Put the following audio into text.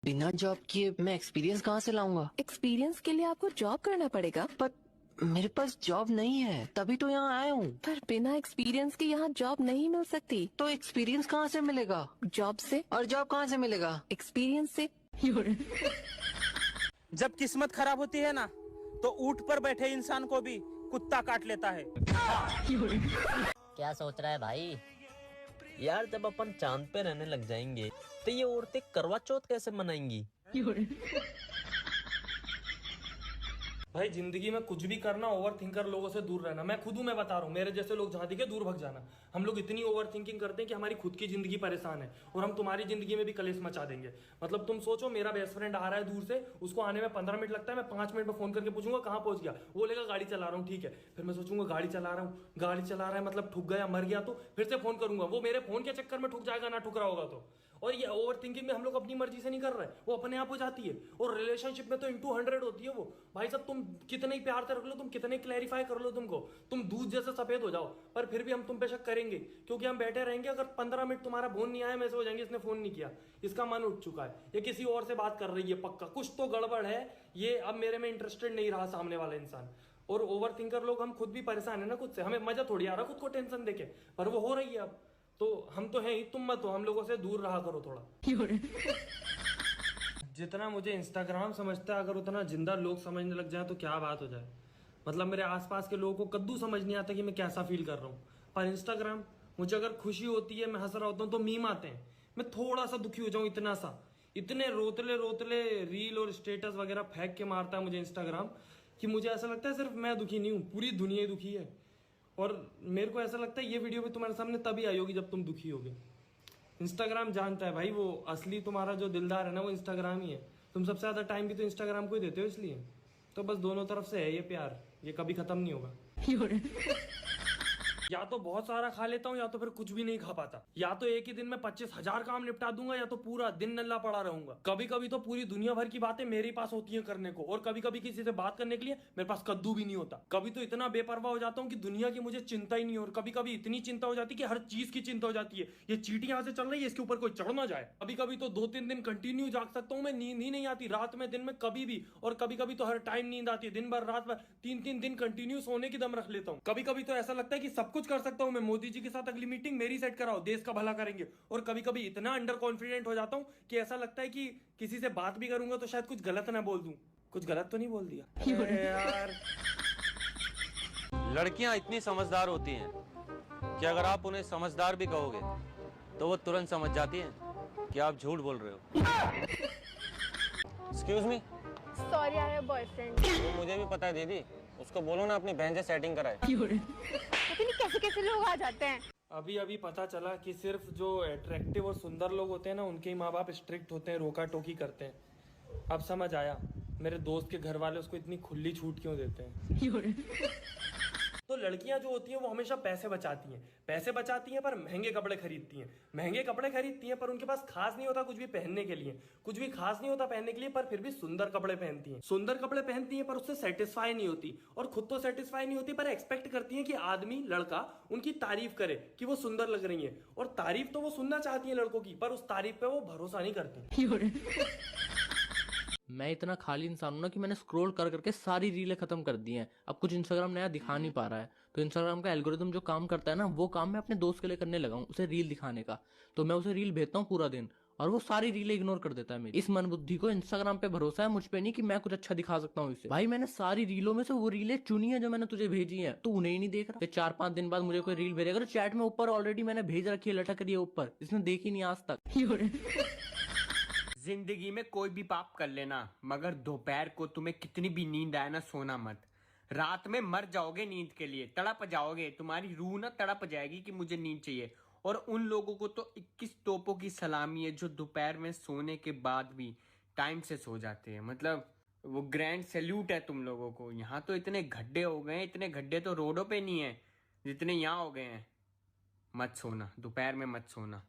बिना जॉब किए मैं एक्सपीरियंस कहाँ से लाऊंगा? एक्सपीरियंस के लिए आपको जॉब करना पड़ेगा। पर मेरे पास जॉब नहीं है, तभी तो यहाँ आया हूँ। पर बिना एक्सपीरियंस के यहाँ जॉब नहीं मिल सकती। तो एक्सपीरियंस कहाँ से मिलेगा? जॉब से। और जॉब कहाँ से मिलेगा? एक्सपीरियंस से। जब किस्मत खराब होती है ना, तो ऊंट पर बैठे इंसान को भी कुत्ता काट लेता है। क्या सोच रहा है भाई? यार जब अपन चांद पे रहने लग जाएंगे तो ये औरतें करवा चौथ कैसे मनाएंगी? भाई जिंदगी में कुछ भी करना, ओवर थिंकर लोगों से दूर रहना। मैं खुद हूं, मैं बता रहा हूं, मेरे जैसे लोग जहां दिखे दूर भग जाना। हम लोग इतनी ओवर थिंकिंग करते हैं कि हमारी खुद की जिंदगी परेशान है और हम तुम्हारी जिंदगी में भी कलेश मचा देंगे। मतलब तुम सोचो, मेरा बेस्ट फ्रेंड आ रहा है दूर से, उसको आने में 15 मिनट लगता है, मैं 5 मिनट में फोन करके पूछूंगा कहाँ पहुंच गया, वो बोलेगा गाड़ी चला रहा हूँ। ठीक है, फिर मैं सोचूंगा गाड़ी चला रहा है मतलब ठुक गया, मर गया, तो फिर से फोन करूंगा। वो मेरे फोन के चक्कर में ठुक जाएगा ना, ठुक रहा होगा तो। और ये ओवर थिंकिंग में हम लोग अपनी मर्जी से नहीं कर रहे, वो अपने आप हो जाती है। और रिलेशनशिप में तो इंटू 100 होती है वो। भाई साहब, तुम कितने ही प्यार से रख लो, तुम कितने क्लैरिफाई कर लो तुमको, तुम दूध जैसे सफेद हो जाओ, पर फिर भी हम तुम पे शक करेंगे, क्योंकि हम बैठे रहेंगे। अगर 15 मिनट तुम्हारा फोन नहीं आया, मैसेज हो जाएंगे इसने फोन नहीं किया, इसका मन उठ चुका है, ये किसी और से बात कर रही है, पक्का कुछ तो गड़बड़ है, ये अब मेरे में इंटरेस्टेड नहीं रहा सामने वाला इंसान। और ओवर थिंकर लोग हम खुद भी परेशान है ना खुद से, हमें मजा थोड़ी आ रहा खुद को टेंशन देके, पर वो हो रही है अब। तो हम तो हैं ही, तुम मत हो, हम लोगों से दूर रहा करो थोड़ा। जितना मुझे इंस्टाग्राम समझता है, अगर उतना जिंदा लोग समझने लग जाए तो क्या बात हो जाए। मतलब मेरे आसपास के लोगों को कद्दू समझ नहीं आता कि मैं कैसा फील कर रहा हूँ। पर इंस्टाग्राम, मुझे अगर खुशी होती है, मैं हंस रहा होता हूँ, तो मीम आते हैं। मैं थोड़ा सा दुखी हो जाऊं, इतना सा, इतने रोतले रोतले रील और स्टेटस वगैरह फेंक के मारता है मुझे इंस्टाग्राम, कि मुझे ऐसा लगता है सिर्फ मैं दुखी नहीं हूँ, पूरी दुनिया ही दुखी है। और मेरे को ऐसा लगता है ये वीडियो भी तुम्हारे सामने तभी आई होगी जब तुम दुखी होगे। इंस्टाग्राम जानता है भाई, वो असली तुम्हारा जो दिलदार है ना, वो इंस्टाग्राम ही है। तुम सबसे ज्यादा टाइम भी तो इंस्टाग्राम को ही देते हो, इसलिए तो बस दोनों तरफ से है ये प्यार, ये कभी खत्म नहीं होगा। या तो बहुत सारा खा लेता हूँ, या तो फिर कुछ भी नहीं खा पाता। या तो एक ही दिन में 25,000 काम निपटा दूंगा, या तो पूरा दिन नल्ला पड़ा रहूंगा। कभी कभी तो पूरी दुनिया भर की बातें मेरे पास होती हैं करने को, और कभी कभी किसी से बात करने के लिए मेरे पास कद्दू भी नहीं होता। कभी तो इतना बेपरवाह हो जाता हूँ कि दुनिया की मुझे चिंता ही नहीं, और कभी कभी इतनी चिंता हो जाती है कि हर चीज की चिंता हो जाती है। ये चींटी यहाँ से चल रही है, इसके ऊपर कोई चढ़ ना जाए। कभी कभी तो 2-3 दिन कंटिन्यू जाग सकता हूँ मैं, नींद ही नहीं आती रात में, दिन में कभी भी। और कभी कभी तो हर टाइम नींद आती है, दिन भर रात भर, 3-3 दिन कंटिन्यू सोने की दम रख लेता हूँ। कभी कभी तो ऐसा लगता है कि सब कुछ कर सकता हूँ मैं, मोदी जी के साथ अगली मीटिंग मेरी सेट कराओ, देश का भला करेंगे। और कभी कभी इतना अंडर कॉन्फिडेंट हो जाता हूं कि ऐसा लगता है कि किसी से बात भी करूंगा तो शायद कुछ गलत ना बोल दूं। कुछ गलत तो नहीं बोल दिया यार। लड़कियां इतनी समझदार होती हैं कि अगर आप उन्हें समझदार भी कहोगे तो वो तुरंत समझ जाती हैं कि आप झूठ बोल रहे हो। Excuse me, sorry I have boyfriend. वो मुझे भी पता है दीदी, उसको बोलो ना अपनी बहन से सेटिंग कराए। पता नहीं कैसे कैसे लोग आ जाते हैं। अभी अभी पता चला कि सिर्फ जो अट्रैक्टिव और सुंदर लोग होते हैं ना, उनके ही माँ बाप स्ट्रिक्ट होते हैं, रोका टोकी करते हैं। अब समझ आया मेरे दोस्त के घर वाले उसको इतनी खुली छूट क्यों देते हैं। तो लड़कियां जो होती हैं वो हमेशा पैसे बचाती हैं पर महंगे कपड़े खरीदती हैं, पर उनके पास खास नहीं होता कुछ भी पहनने के लिए, पर फिर भी सुंदर कपड़े पहनती हैं, पर उससे सेटिस्फाई नहीं होती, और खुद तो सेटिस्फाई नहीं होती, पर एक्सपेक्ट करती हैं कि आदमी, लड़का उनकी तारीफ करे कि वो सुंदर लग रही है। और तारीफ तो वो सुनना चाहती है लड़कों की, पर उस तारीफ पे वो भरोसा नहीं करती। मैं इतना खाली इंसान हूं ना कि मैंने स्क्रॉल कर करके सारी रीलें खत्म कर दी हैं। अब कुछ इंस्टाग्राम नया दिखा नहीं पा रहा है, तो इंस्टाग्राम का एल्गोरिदम जो काम करता है ना, वो काम मैं अपने दोस्त के लिए करने लगा हूं, उसे रील दिखाने का। तो मैं उसे रील भेजता हूँ पूरा दिन, और वो सारी रीलें इग्नोर कर देता है मेरी। इस मन बुद्धि को इंस्टाग्राम पे भरोसा है, मुझ पे नहीं कि मैं कुछ अच्छा दिखा सकता हूँ इसे। भाई मैंने सारी रीलों में से वो रीलें चुनी है जो मैंने तुझे भेजी है, तो उन्हें ही नहीं देख रहा। फिर 4-5 दिन बाद मुझे कोई रील भेजेगा तो चैट में ऊपर ऑलरेडी मैंने भेज रखी है, लटक रही है ऊपर, इसने देखी नहीं आज तक। जिंदगी में कोई भी पाप कर लेना, मगर दोपहर को तुम्हें कितनी भी नींद आए ना, सोना मत। रात में मर जाओगे नींद के लिए, तड़प जाओगे, तुम्हारी रूह ना तड़प जाएगी कि मुझे नींद चाहिए। और उन लोगों को तो 21 तोपों की सलामी है जो दोपहर में सोने के बाद भी टाइम से सो जाते हैं। मतलब वो ग्रैंड सैल्यूट है तुम लोगों को। यहाँ तो इतने गड्ढे हो गए, इतने गड्ढे तो रोडों पे नहीं है जितने यहाँ हो गए हैं। मत सोना, दोपहर में मत सोना।